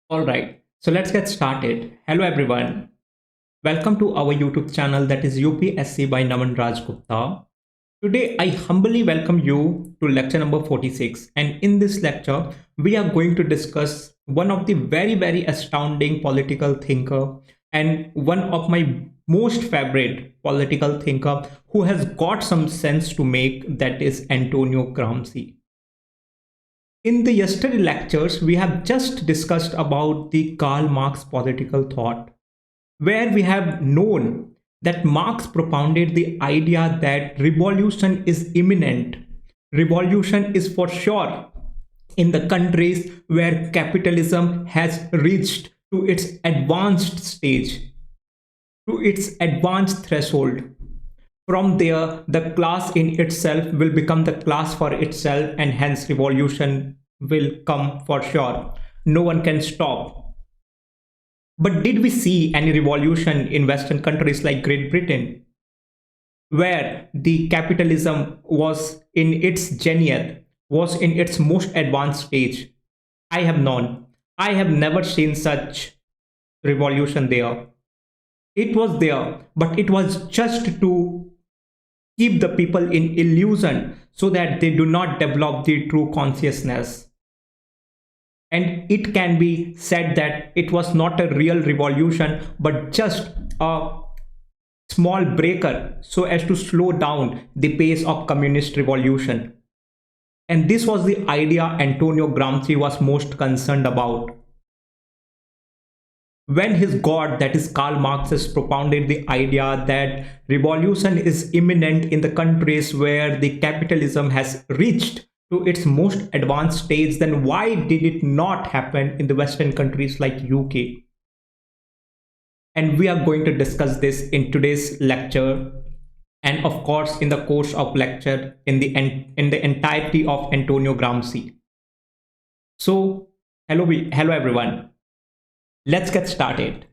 All right, so let's get started. Hello, everyone. Welcome to our YouTube channel that is UPSC by Naman Raj Gupta. Today, I humbly welcome you to lecture number 46. And in this lecture, we are going to discuss one of the very astounding political thinker and one of my most favorite political thinker who has got some sense to make, that is Antonio Gramsci. In the yesterday lectures, we have just discussed about the Karl Marx political thought, where we have known that Marx propounded the idea that revolution is imminent. Revolution is for sure in the countries where capitalism has reached to its advanced stage, to its advanced threshold. From there, the class in itself will become the class for itself, and hence revolution will come for sure. No one can stop. But did we see any revolution in Western countries like Great Britain, where the capitalism was in its zenith, was in its most advanced stage? I have none. I have never seen such revolution there. It was there, but it was just to keep the people in illusion so that they do not develop the true consciousness. And it can be said that it was not a real revolution but just a small breaker so as to slow down the pace of communist revolution. And this was the idea Antonio Gramsci was most concerned about. When his god, that is Karl Marx, has propounded the idea that revolution is imminent in the countries where the capitalism has reached to its most advanced stage, then why did it not happen in the Western countries like UK? And we are going to discuss this in today's lecture, and of course in the course of lecture in the entirety of Antonio Gramsci. So hello everyone. Let's get started.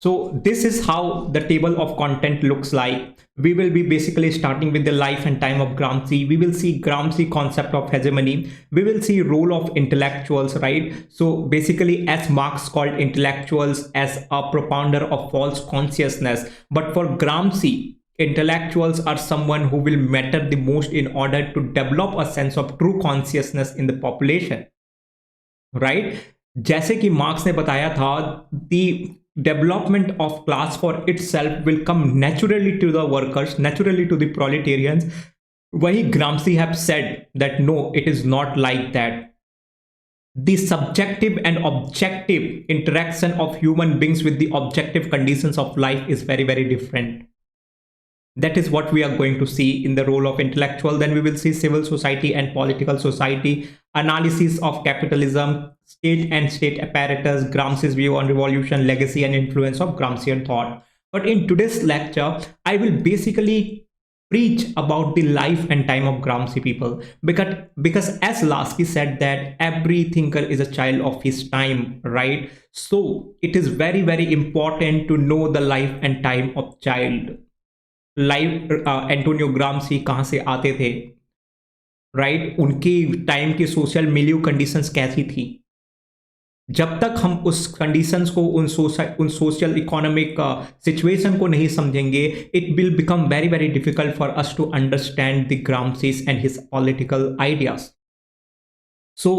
So this is how the table of content looks like. We will be basically starting with the life and time of Gramsci. We will see Gramsci concept of hegemony. We will see role of intellectuals, right? So basically, as Marx called intellectuals as a propounder of false consciousness. But for Gramsci, intellectuals are someone who will matter the most in order to develop a sense of true consciousness in the population, right? जैसे कि marks ने बताया था, the development of class for itself will come naturally to the workers, naturally to the proletarians. Wahi Gramsci have said that no, it is not like that. The subjective and objective interaction of human beings with the objective conditions of life is very different. That is what we are going to see in the role of intellectual. Then we will see civil society and political society, analysis of capitalism, state and state apparatus, Gramsci's view on revolution, legacy and influence of Gramscian thought. But in today's lecture, I will basically preach about the life and time of Gramsci people, because as Lasky said that every thinker is a child of his time, right? So it is very important to know the life and time of child. Live Antonio Gramsci कहाँ से आते थे, right? उनकी time की social मिलियो conditions कैसी थी? जब तक हम उस कंडीशंस को, उन सोशल इकोनॉमिक सिचुएशन को नहीं समझेंगे, it will become very difficult for us to understand the Gramsci's and his political ideas. So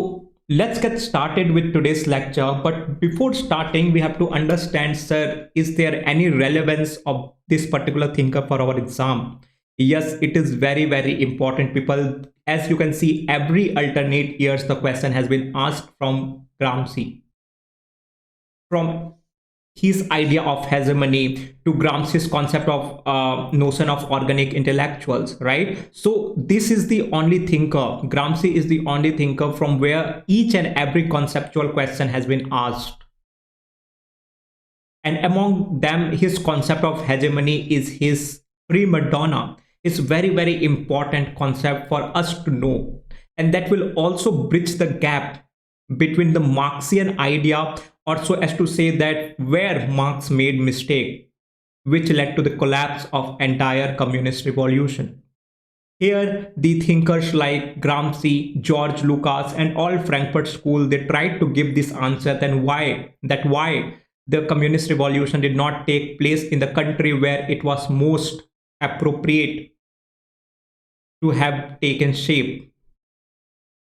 let's get started with today's lecture. But before starting, we have to understand, sir, is there any relevance of this particular thinker for our exam? Yes, it is very important, people. As you can see, every alternate years the question has been asked from Gramsci, from his idea of hegemony to Gramsci's concept of notion of organic intellectuals, right? So this is the only thinker, Gramsci is the only thinker from where each and every conceptual question has been asked. And among them, his concept of hegemony is his prima donna. It's very important concept for us to know, and that will also bridge the gap between the Marxian idea, or so as to say that where Marx made mistake, which led to the collapse of entire communist revolution. Here, the thinkers like Gramsci, George Lucas, and all Frankfurt School, they tried to give this answer, then why the communist revolution did not take place in the country where it was most appropriate to have taken shape.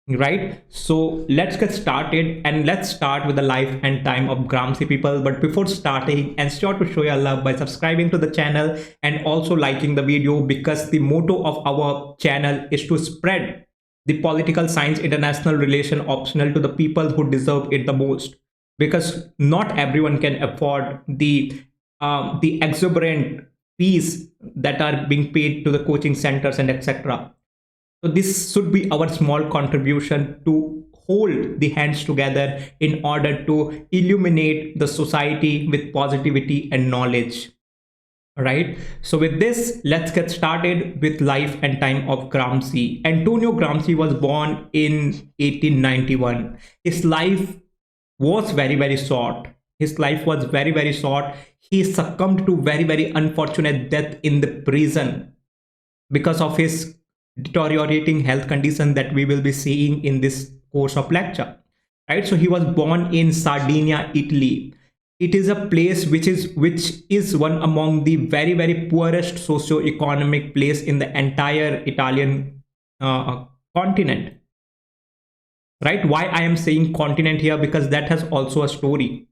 Right, so let's get started, and let's start with the life and time of Gramsci, people. But before starting, ensure to show your love by subscribing to the channel and also liking the video, because the motto of our channel is to spread the political science international relation optional to the people who deserve it the most, because not everyone can afford the exuberant fees that are being paid to the coaching centers and etc. So this should be our small contribution to hold the hands together in order to illuminate the society with positivity and knowledge. All right. So with this, let's get started with life and time of Gramsci. Antonio Gramsci was born in 1891. His life was very short. His life was very short. He succumbed to very unfortunate death in the prison because of his deteriorating health condition that we will be seeing in this course of lecture. Right, so he was born in Sardinia, Italy. It is a place which is one among the very poorest socio-economic place in the entire Italian continent. Right, why I am saying continent here, because that has also a story.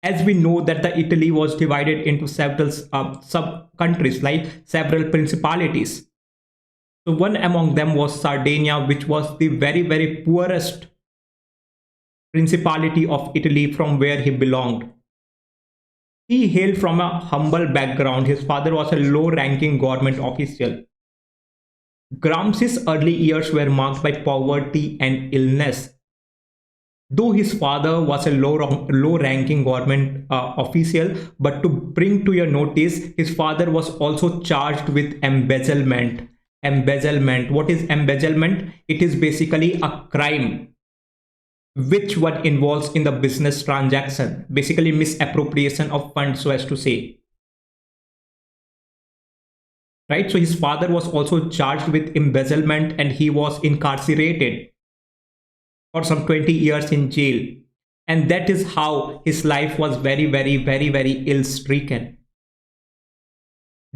As we know that the Italy was divided into several sub countries, like several principalities. So one among them was Sardinia, which was the very poorest principality of Italy from where he belonged. He hailed from a humble background. His father was a low-ranking government official. Gramsci's early years were marked by poverty and illness. Though his father was a low-ranking government official, but to bring to your notice, his father was also charged with embezzlement. Embezzlement. What is embezzlement? It is basically a crime which one involves in the business transaction, basically misappropriation of funds, so as to say. Right, so his father was also charged with embezzlement and he was incarcerated for some 20 years in jail, and that is how his life was very ill stricken.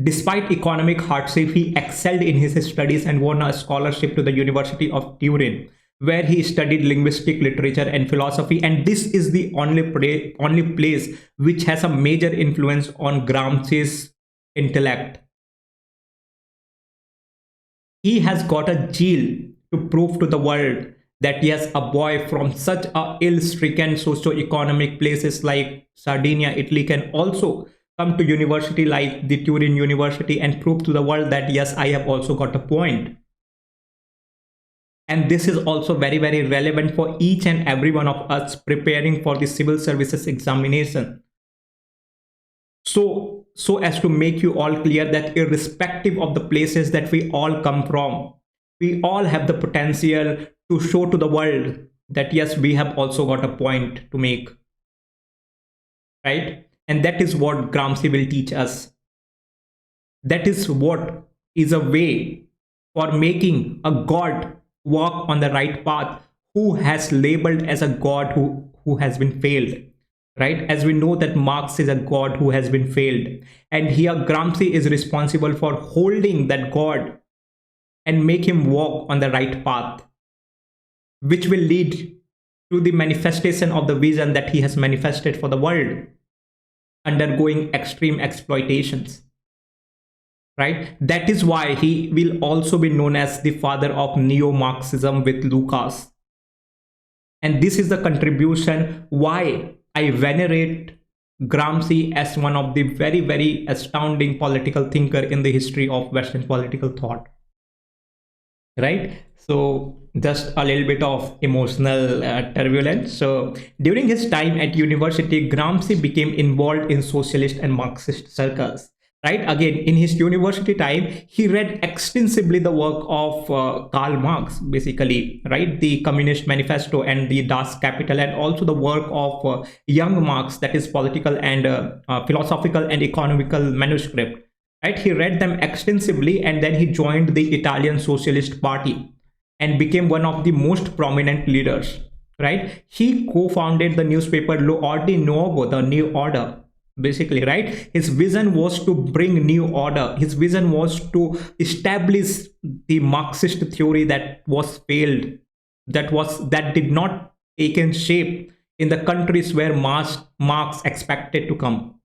Despite economic hardship, he excelled in his studies and won a scholarship to the University of Turin, where he studied linguistic, literature, and philosophy. And this is the only place which has a major influence on Gramsci's intellect. He has got a zeal to prove to the world that yes, a boy from such a ill-stricken socio-economic places like Sardinia, Italy, can also come to university like the Turin University and prove to the world that yes, I have also got a point. And this is also very relevant for each and every one of us preparing for the civil services examination. So as to make you all clear that irrespective of the places that we all come from, we all have the potential to show to the world that yes, we have also got a point to make. Right? And that is what Gramsci will teach us. That is what is a way for making a god walk on the right path, who has labeled as a god who has been failed. Right, as we know that Marx is a god who has been failed, and here Gramsci is responsible for holding that god and make him walk on the right path, which will lead to the manifestation of the vision that he has manifested for the world, undergoing extreme exploitations. Right, that is why he will also be known as the father of neo-Marxism with Lucas. And this is the contribution why I venerate Gramsci as one of the very astounding political thinker in the history of Western political thought. Right, so just a little bit of emotional turbulence. So during his time at university, Gramsci became involved in socialist and Marxist circles. Right, again, in his university time, he read extensively the work of Karl Marx, basically, right, the Communist Manifesto and the Das Kapital, and also the work of young Marx, that is political and philosophical and economical manuscript. right? He read them extensively, and then he joined the Italian Socialist Party and became one of the most prominent leaders, right? He co-founded the newspaper L'Ordine Nuovo, the New Order, basically, right? His vision was to bring new order. His vision was to establish the Marxist theory that was failed, that did not take in shape in the countries where Marx expected to come,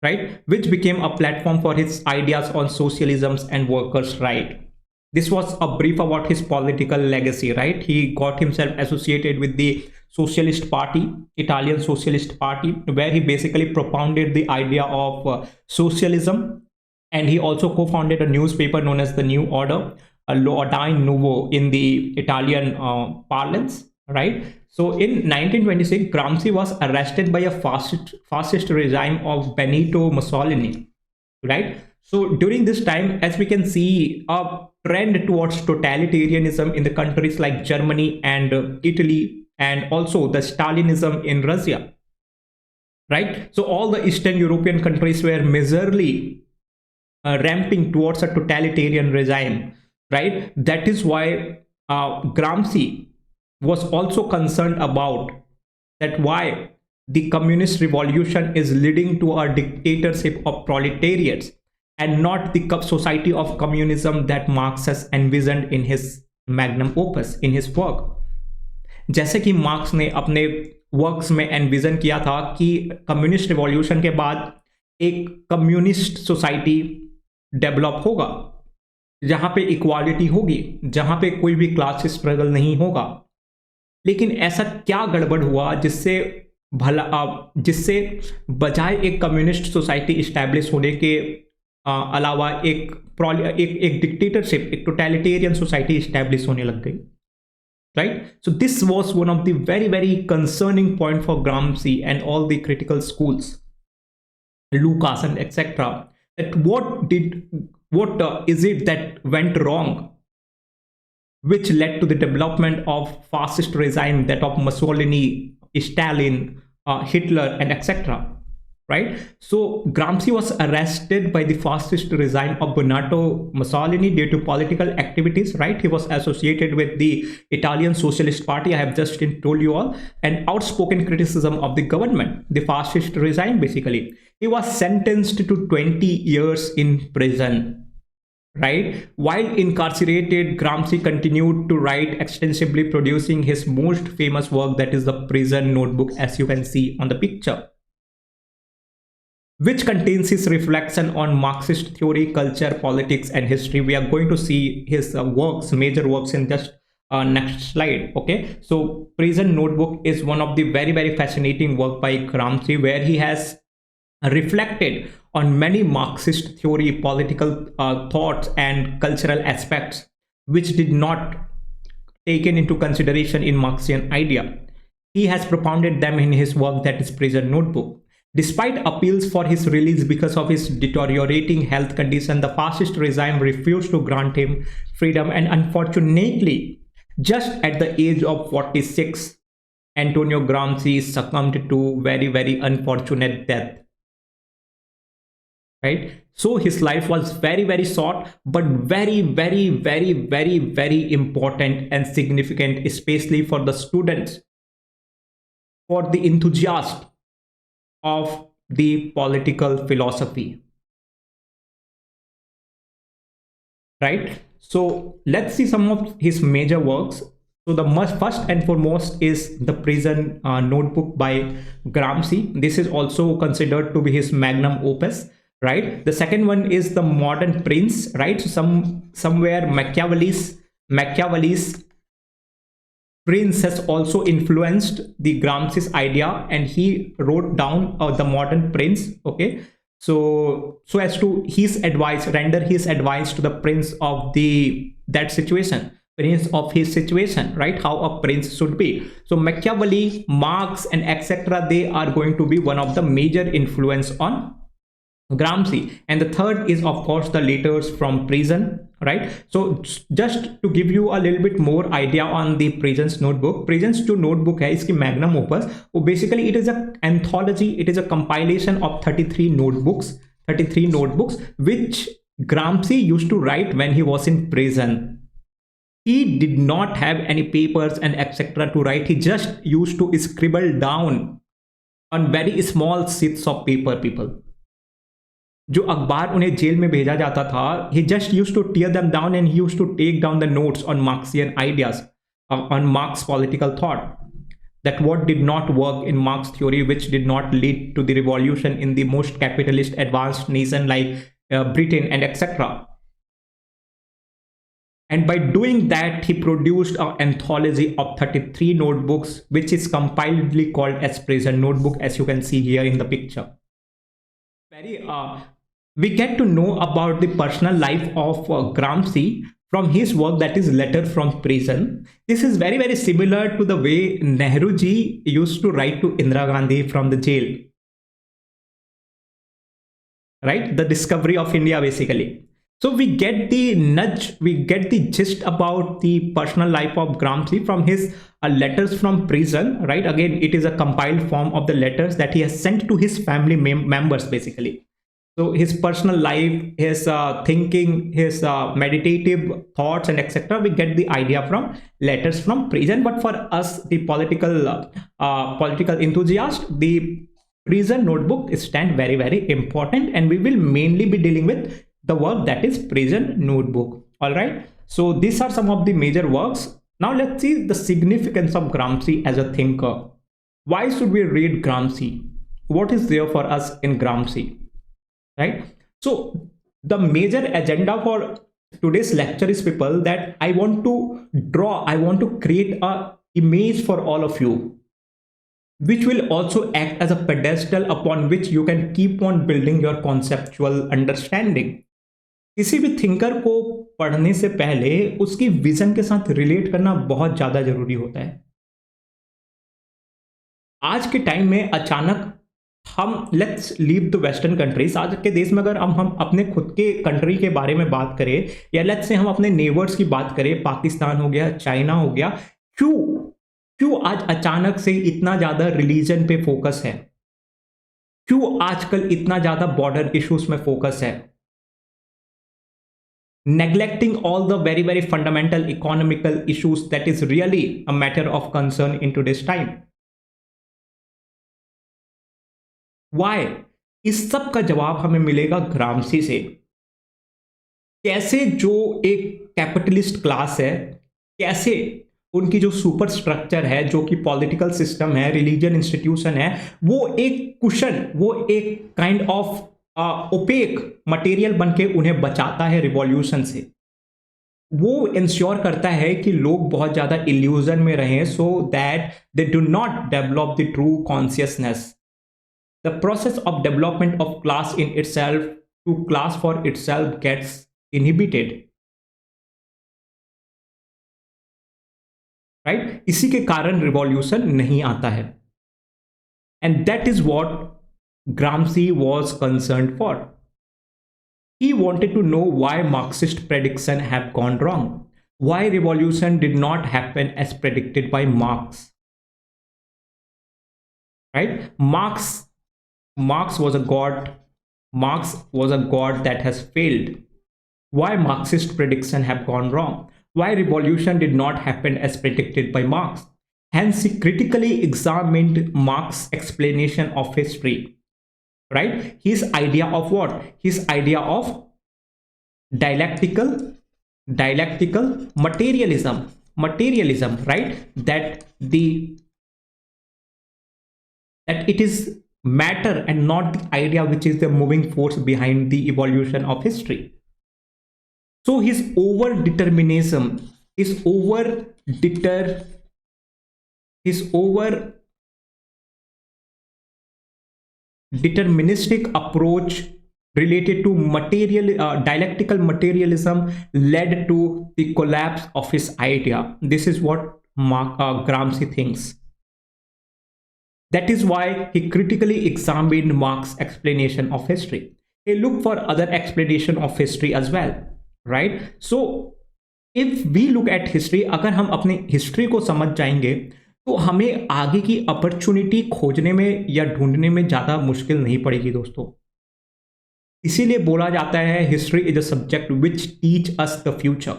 right? Which became a platform for his ideas on socialism and workers' right. This was a brief about his political legacy, right? He got himself associated with the Socialist Party, Italian Socialist Party, where he basically propounded the idea of socialism. And he also co-founded a newspaper known as the New Order, a L'Ordine Nuovo in the Italian parlance, right? So in 1926, Gramsci was arrested by a fascist regime of Benito Mussolini, right? So during this time, as we can see, a trend towards totalitarianism in the countries like Germany and Italy, and also the Stalinism in Russia, right? So all the Eastern European countries were majorly ramping towards a totalitarian regime, right? That is why Gramsci was also concerned about that why the communist revolution is leading to a dictatorship of proletariats and not the society of communism that Marx has envisioned in his magnum opus, in his work. जैसे कि marks ने अपने works में envision किया था कि communist revolution के बाद एक कम्युनिस्ट सोसाइटी डेवलप होगा जहां पे इक्वालिटी होगी, जहां पे कोई भी क्लास स्ट्रगल नहीं होगा। लेकिन ऐसा क्या गड़बड़ हुआ जिससे जिससे बजाय एक कम्युनिस्ट सोसाइटी इस्टेब्लिश होने के अलावा एक डिक्टेटरशिप, एक टोटलिटेरियन सोसाइटी इस्टेब्लिश होने लग गई, right? So this was one of the very, very concerning point for Gramsci and all the critical schools, Lucas and etc. That what is it that went wrong, which led to the development of fascist regime, that of Mussolini, Stalin, Hitler, and etc. Right? So Gramsci was arrested by the fascist regime of Benito Mussolini due to political activities, right? He was associated with the Italian Socialist Party, I have just told you all, and outspoken criticism of the government, the fascist regime basically. He was sentenced to 20 years in prison, right? While incarcerated, Gramsci continued to write extensively, producing his most famous work, that is the Prison Notebook, as you can see on the picture, which contains his reflection on Marxist theory, culture, politics, and history. We are going to see his works, major works, in just next slide. Okay, so Prison Notebook is one of the very, very fascinating work by Gramsci, where he has reflected on many Marxist theory, political thoughts, and cultural aspects, which did not taken into consideration in Marxian idea. He has propounded them in his work, that is Prison Notebook. Despite appeals for his release because of his deteriorating health condition, the fascist regime refused to grant him freedom, and unfortunately, just at the age of 46, Antonio Gramsci succumbed to very, very unfortunate death. Right? So his life was very, very short, but very, very, very, very, very important and significant, especially for the students, for the enthusiasts of the political philosophy, right? So let's see some of his major works. So the first and foremost is the Prison Notebook by Gramsci. This is also considered to be his magnum opus, right? The second one is the Modern Prince, right? So somewhere Machiavelli's Prince has also influenced the Gramsci's idea, and he wrote down the Modern Prince. Okay, so as to render his advice to the prince of that situation, prince of his situation, right? How a prince should be. So Machiavelli, Marx, and etc., they are going to be one of the major influence on Gramsci. And the third is, of course, the letters from prison, right? So just to give you a little bit more idea on the Prison's Notebook, Prison's जो notebook है इसकी magnum opus, वो basically it is a anthology, it is a compilation of 33 notebooks, 33 notebooks which Gramsci used to write when he was in prison. He did not have any papers and etc. to write. He just used to scribble down on very small sheets of paper, people. जो अखबार उन्हें jail में भेजा जाता था, he just used to tear them down and he used to take down the notes on Marxian ideas, on Marx political thought, that what did not work in Marx theory, which did not lead to the revolution in the most capitalist advanced nation like Britain and etc. And by doing that, he produced an anthology of 33 notebooks, which is compiledly called as Prison Notebook, as you can see here in the picture. We get to know about the personal life of Gramsci from his work, that is Letter from Prison. This is very, very similar to the way Nehru ji used to write to Indira Gandhi from the jail. Right? The discovery of India, basically. So we get the nudge, we get the gist about the personal life of Gramsci from his letters from prison, right? Again, it is a compiled form of the letters that he has sent to his family members, basically. So his personal life, his thinking, his meditative thoughts and etc. We get the idea from letters from prison. But for us, the political enthusiast, the prison notebook stand very, very important, and we will mainly be dealing with the work that is Prison Notebook. All right, so these are some of the major works. Now let's see the significance of Gramsci as a thinker. Why should we read Gramsci? What is there for us in Gramsci? Right? So the major agenda for today's lecture is, people, that I want to create a image for all of you, which will also act as a pedestal upon which you can keep on building your conceptual understanding. किसी भी thinker को पढ़ने से पहले उसकी vision के साथ relate करना बहुत ज़्यादा जरूरी होता है. आज के टाइम में अचानक हम let's leave the western countries, आज के देश में अगर हम अपने खुद के कंट्री के बारे में बात करें, या लेट्स से हम अपने नेबर्स की बात करें, पाकिस्तान हो गया, चाइना हो गया, क्यों आज अचानक से इतना ज़्यादा रिलीजन पे फोकस है? क्यों आजकल इतना ज़्यादा बॉर्डर इश्यूज में फोकस है? Neglecting all the very, very fundamental economical issues that is really a matter of concern in today's time. Why? इस सब का जवाब हमें मिलेगा ग्रामसी से. कैसे जो एक कैपिटलिस्ट क्लास है, कैसे उनकी जो सुपर स्ट्रक्चर है, जो कि पॉलिटिकल सिस्टम है, रिलीजन इंस्टीट्यूशन है, वो एक कुशन, वो एक काइंड ऑफ ओपेक मटेरियल बनके उन्हें बचाता है रिवॉल्यूशन से. वो इंश्योर करता है कि लोग बहुत ज्यादा इल्यूजन में रहें, so that they do not develop the true consciousness. The process of development of class in itself to class for itself gets inhibited. Right? इसी के कारण रिवॉल्यूशन नहीं आता है. And that is what Gramsci was concerned for. He wanted to know why Marxist prediction have gone wrong, why revolution did not happen as predicted by Marx. Right? Marx was a god. Marx was a god that has failed. Why Marxist prediction have gone wrong? Why revolution did not happen as predicted by Marx? Hence, he critically examined Marx's explanation of history. Right? His idea of what? His idea of dialectical materialism, right? That it is matter and not the idea which is the moving force behind the evolution of history. So his deterministic approach related to dialectical materialism led to the collapse of his idea. This is what Gramsci thinks. That is why he critically examined Marx's explanation of history. He looked for other explanation of history as well, right? So if we look at history, अगर हम अपनी history को समझ जाएंगे तो हमें आगे की अपॉर्चुनिटी खोजने में या ढूंढने में ज़्यादा मुश्किल नहीं पड़ेगी दोस्तों. इसीलिए बोला जाता है history is a subject which teach us the future,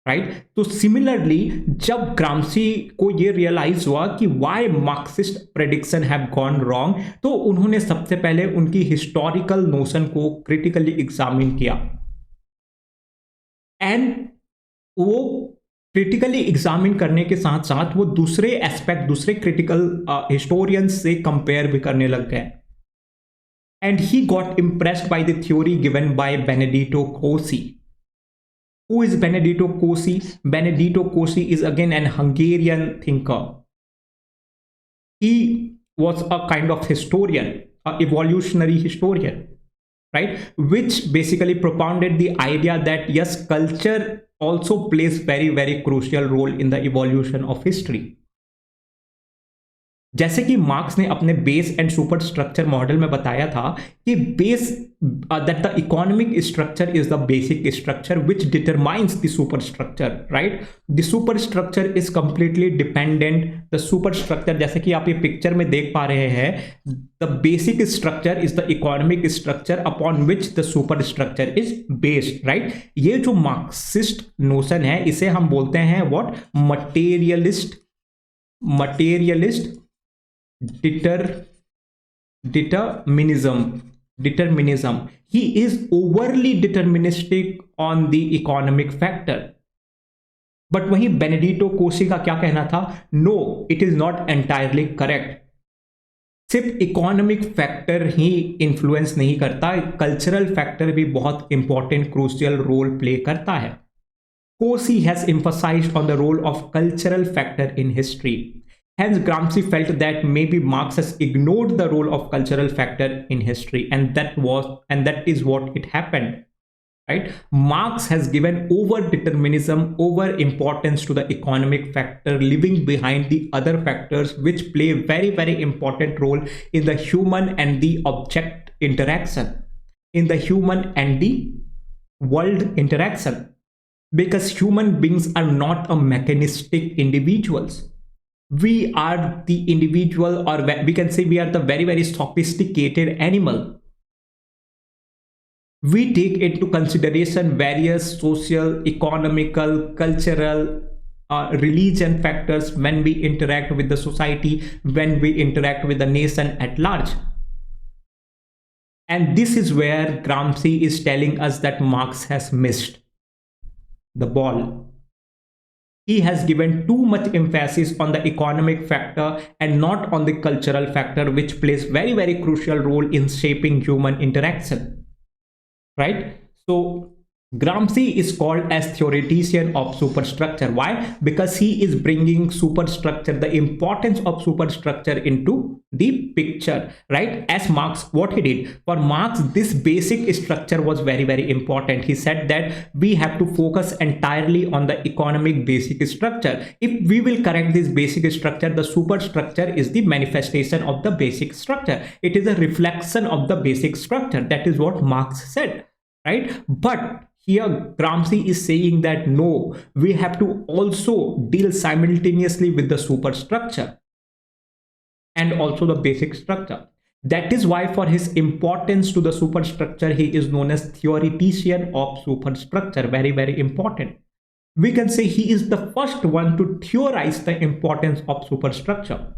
right. तो सिमिलरली जब ग्रामसी को ये रियलाइज हुआ कि why Marxist prediction have gone wrong, तो उन्होंने सबसे पहले उनकी हिस्टोरिकल नोशन को क्रिटिकली एग्जामिन किया, एंड वो क्रिटिकली एग्जामिन करने के साथ साथ वो दूसरे एस्पेक्ट, दूसरे क्रिटिकल हिस्टोरियंस से कंपेयर भी करने लग गए, and he got impressed by the theory given by Benedetto Croce. Who is Benedetto Croce? Benedetto Croce is again an Hungarian thinker. He was a kind of historian, an evolutionary historian, right? Which basically propounded the idea that yes, culture also plays very crucial role in the evolution of history. जैसे कि marks ने अपने base and super structure model में बताया था कि base that the economic structure is the basic structure which determines the super structure, right. The super structure is completely dependent, the super structure जैसे कि आप ये पिक्चर में देख पा रहे हैं, the basic structure is the economic structure upon which the super structure is based, right. ये जो मार्क्सिस्ट नोशन है इसे हम बोलते हैं what, materialist determinism. He is overly deterministic on the economic factor. But वहीं बेनेडिटो कोसी का क्या कहना था, no it is not entirely correct. सिर्फ इकोनॉमिक फैक्टर ही इंफ्लुएंस नहीं करता, कल्चरल फैक्टर भी बहुत इंपॉर्टेंट क्रूशियल रोल प्ले करता है। Kosi has emphasized on the role of cultural factor in history. Hence, Gramsci felt that maybe Marx has ignored the role of cultural factor in history, and that is what it happened, right? Marx has given over determinism, over importance to the economic factor, leaving behind the other factors which play a very important role in the human and the object interaction, in the human and the world interaction, because human beings are not a mechanistic individuals. We are the individual, or we can say we are the very sophisticated animal. We take into consideration various social, economical, cultural, religion factors when we interact with the society, when we interact with the nation at large. And this is where Gramsci is telling us that Marx has missed the ball. He has given too much emphasis on the economic factor and not on the cultural factor, which plays very crucial role in shaping human interaction, right? So Gramsci is called as theoretician of superstructure. Why? Because he is bringing superstructure, the importance of superstructure into the picture, right? As Marx, what he did, for Marx this basic structure was very important. He said that we have to focus entirely on the economic basic structure. If we will correct this basic structure, the superstructure is the manifestation of the basic structure. It is a reflection of the basic structure. That is what Marx said, right? But here Gramsci is saying that no, we have to also deal simultaneously with the superstructure and also the basic structure. That is why for his importance to the superstructure, he is known as theoretician of superstructure. Very important. We can say he is the first one to theorize the importance of superstructure,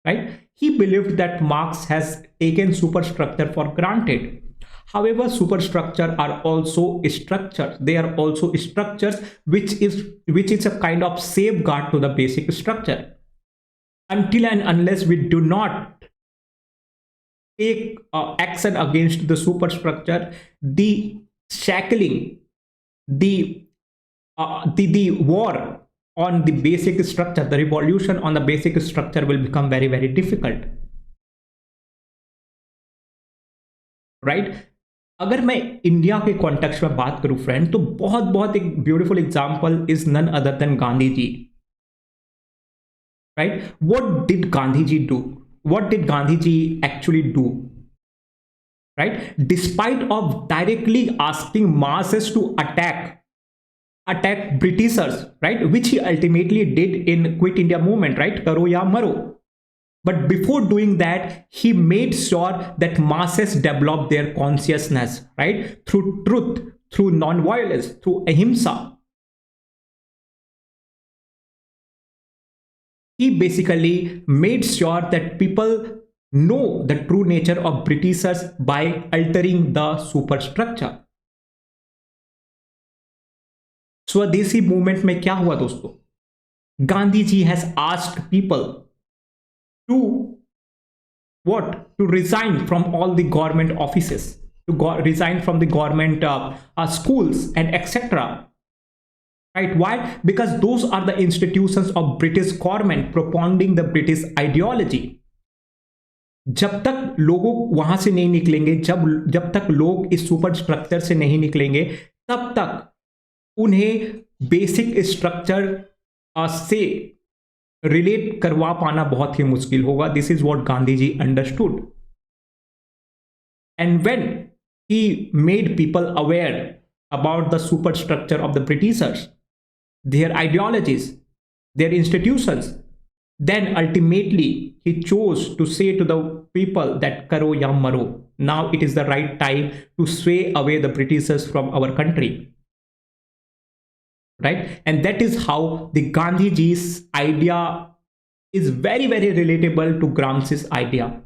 right? He believed that Marx has taken superstructure for granted. However, superstructure are also structures. They are also structures which is a kind of safeguard to the basic structure. Until and unless we do not take action against the superstructure, the shackling, the war on the basic structure, the revolution on the basic structure will become very difficult, right? अगर मैं India के context में बात करूं friend, तो बहुत एक beautiful example is none other than Gandhi ji, right? What did Gandhi ji do? What did Gandhi ji actually do, right? Despite of directly asking masses to attack Britishers, right, which he ultimately did in Quit India movement, right? करो या मरो, But before doing that, he made sure that masses develop their consciousness, right? Through truth, through non-violence, through ahimsa. He basically made sure that people know the true nature of Britishers by altering the superstructure. स्वदेशी movement में क्या हुआ दोस्तों? Gandhi ji has asked people to what? To resign from all the government offices, to resign from the government schools and etc. Right? Why? Because those are the institutions of British government propounding the British ideology. जब तक लोगों वहां से नहीं निकलेंगे, जब तक लोग इस सुपर स्ट्रक्चर से नहीं निकलेंगे, तब तक उन्हें बेसिक स्ट्रक्चर से रिलेट करवा पाना बहुत ही मुश्किल होगा. This is what Gandhi ji understood. And when he made people aware about the superstructure of the Britishers, their ideologies, their institutions, then ultimately he chose to say to the people that karo ya maro. Now it is the right time to sway away the Britishers from our country. Right? And that is how the Gandhiji's idea is very, very relatable to Gramsci's idea.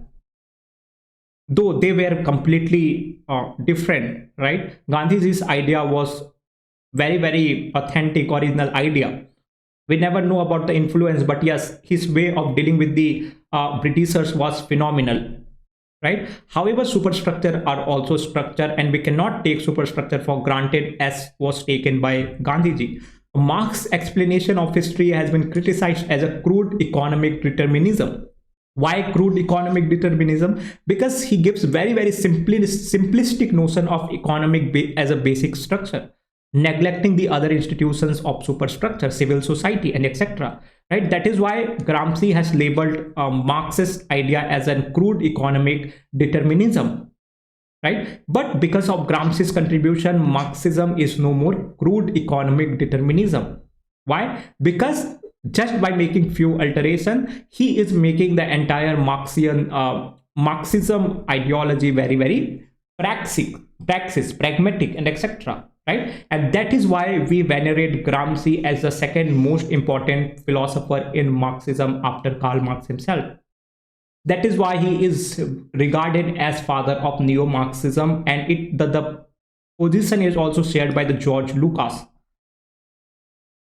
Though they were completely different, right? Gandhiji's idea was very, very authentic, original idea. We never know about the influence, but yes, his way of dealing with the Britishers was phenomenal, right? However, superstructure are also structure, and we cannot take superstructure for granted as was taken by Gandhiji. Marx's explanation of history has been criticized as a crude economic determinism. Why crude economic determinism? Because he gives very, very simplistic notion of economic as a basic structure, neglecting the other institutions of superstructure, civil society, and etc. Right? That is why Gramsci has labeled Marxist idea as a crude economic determinism. Right? But because of Gramsci's contribution, Marxism is no more crude economic determinism. Why? Because just by making few alteration, he is making the entire Marxism ideology very, very pragmatic, and etc. Right? And that is why we venerate Gramsci as the second most important philosopher in Marxism after Karl Marx himself. That is why he is regarded as father of neo-Marxism, and the position is also shared by the George Lucas.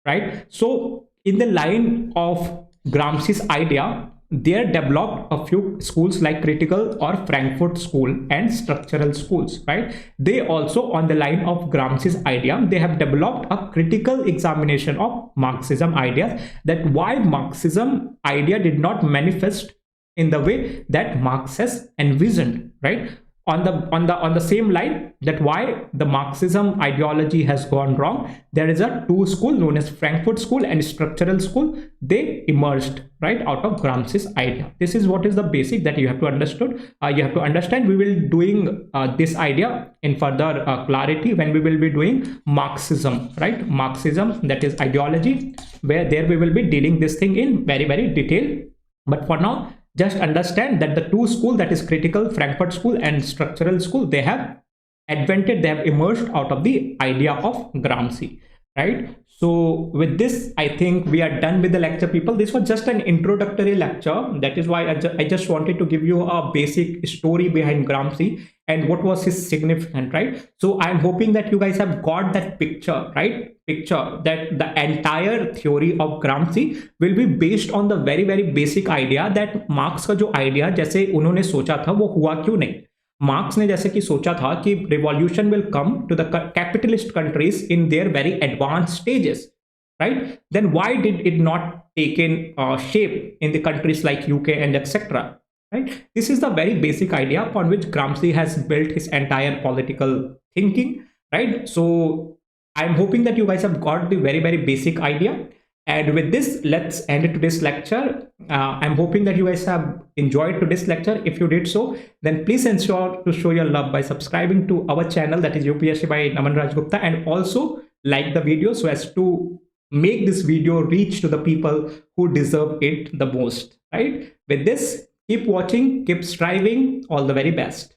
Right? So in the line of Gramsci's idea, there developed a few schools like critical or Frankfurt school and structural schools. Right? They also, on the line of Gramsci's idea, they have developed a critical examination of Marxism ideas, that why Marxism idea did not manifest in the way that Marx has envisioned. Right? On the same line, that why the Marxism ideology has gone wrong, there is a two school known as Frankfurt school and structural school. They emerged, right, out of Gramsci's idea. This is what is the basic that you have to understand. We will doing this idea in further clarity when we will be doing Marxism. Right? Marxism, that is ideology, where there we will be dealing this thing in very, very detail. But for now, just understand that the two schools, that is critical Frankfurt school and structural school, they have emerged out of the idea of Gramsci. Right? So with this, I think we are done with the lecture, people. This was just an introductory lecture. That is why I just wanted to give you a basic story behind Gramsci and what was his significance. Right? So I'm hoping that you guys have got that picture, right? That the entire theory of Gramsci will be based on the very, very basic idea that Marx का जो idea जैसे उन्होंने सोचा था वो हुआ क्यों नहीं. मार्क्स ने जैसे कि सोचा था कि revolution will come to the capitalist countries in their very advanced stages, right? Then why did it not taken shape in the countries like UK and etc. Right? This is the very basic idea upon which Gramsci has built his entire political thinking. Right? So I'm hoping that you guys have got the very, very basic idea. And with this, let's end today's lecture. I'm hoping that you guys have enjoyed today's lecture. If you did so, then please ensure to show your love by subscribing to our channel, that is UPSC by Naman Raj Gupta, and also like the video so as to make this video reach to the people who deserve it the most, right? With this, keep watching, keep striving. All the very best.